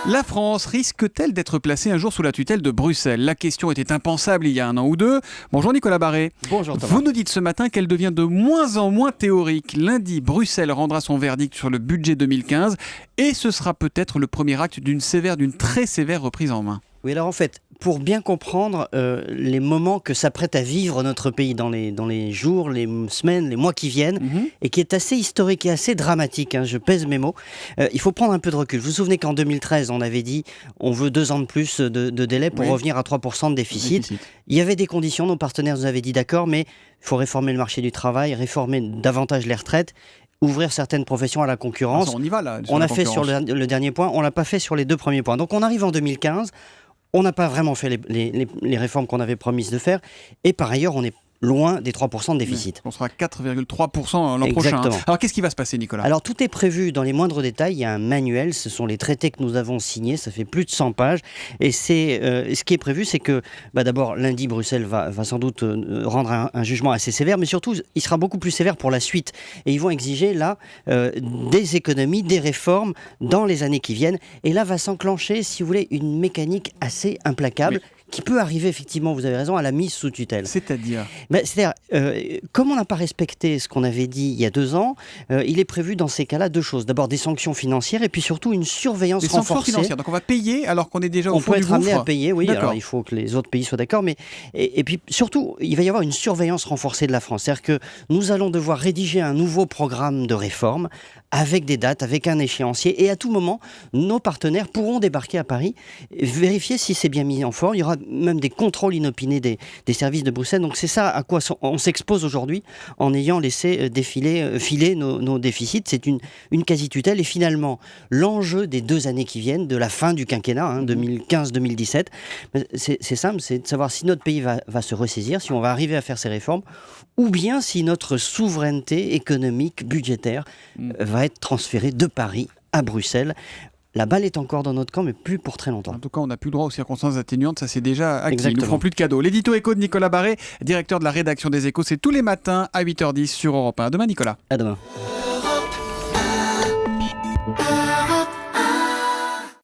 La France risque-t-elle d'être placée un jour sous la tutelle de Bruxelles? La question était impensable il y a un an ou deux. Bonjour Nicolas Barré. Bonjour Thomas. Vous nous dites ce matin qu'elle devient de moins en moins théorique. Lundi, Bruxelles rendra son verdict sur le budget 2015 et ce sera peut-être le premier acte d'une très sévère reprise en main. Oui, alors en fait, pour bien comprendre les moments que s'apprête à vivre notre pays dans les jours, les semaines, les mois qui viennent, et qui est assez historique et assez dramatique, je pèse mes mots, il faut prendre un peu de recul. Vous vous souvenez qu'en 2013, on avait dit on veut 2 ans de plus de délai pour revenir à 3% de déficit. Il y avait des conditions, nos partenaires nous avaient dit d'accord, mais il faut réformer le marché du travail, réformer davantage les retraites, ouvrir certaines professions à la concurrence. On y va là. On l'a fait sur le dernier point, on l'a pas fait sur les 2 premiers points. Donc on arrive en 2015, on n'a pas vraiment fait les réformes qu'on avait promises de faire, et par ailleurs on est loin des 3% de déficit. On sera à 4,3% l'an prochain. Alors qu'est-ce qui va se passer, Nicolas? Alors tout est prévu dans les moindres détails, il y a un manuel, ce sont les traités que nous avons signés, ça fait plus de 100 pages, et ce qui est prévu, c'est que d'abord lundi, Bruxelles va sans doute rendre un jugement assez sévère, mais surtout il sera beaucoup plus sévère pour la suite, et ils vont exiger là des économies, des réformes dans les années qui viennent, et là va s'enclencher, si vous voulez, une mécanique assez implacable, qui peut arriver effectivement, vous avez raison, à la mise sous tutelle. C'est-à-dire comme on n'a pas respecté ce qu'on avait dit il y a 2 ans, il est prévu dans ces cas-là 2 choses. D'abord des sanctions financières et puis surtout une surveillance renforcée. Des sanctions financières, donc on va payer alors qu'on est déjà au fond du gouffre. On peut être amené à payer, oui, alors il faut que les autres pays soient d'accord, mais et puis surtout, il va y avoir une surveillance renforcée de la France. C'est-à-dire que nous allons devoir rédiger un nouveau programme de réforme avec des dates, avec un échéancier, et à tout moment, nos partenaires pourront débarquer à Paris, vérifier si c'est bien mis en forme. Il y aura même des contrôles inopinés des services de Bruxelles. Donc c'est ça à quoi on s'expose aujourd'hui en ayant laissé filer nos déficits. C'est une quasi-tutelle. Et finalement, l'enjeu des 2 années qui viennent, de la fin du quinquennat, 2015-2017, c'est simple, c'est de savoir si notre pays va se ressaisir, si on va arriver à faire ces réformes, ou bien si notre souveraineté économique, budgétaire, va être transférée de Paris à Bruxelles. La balle est encore dans notre camp, mais plus pour très longtemps. En tout cas, on n'a plus droit aux circonstances atténuantes, ça c'est déjà acquis. Exactement. Ils ne nous feront plus de cadeaux. L'édito écho de Nicolas Barré, directeur de la rédaction des Échos, c'est tous les matins à 8h10 sur Europe 1. À demain, Nicolas. À demain.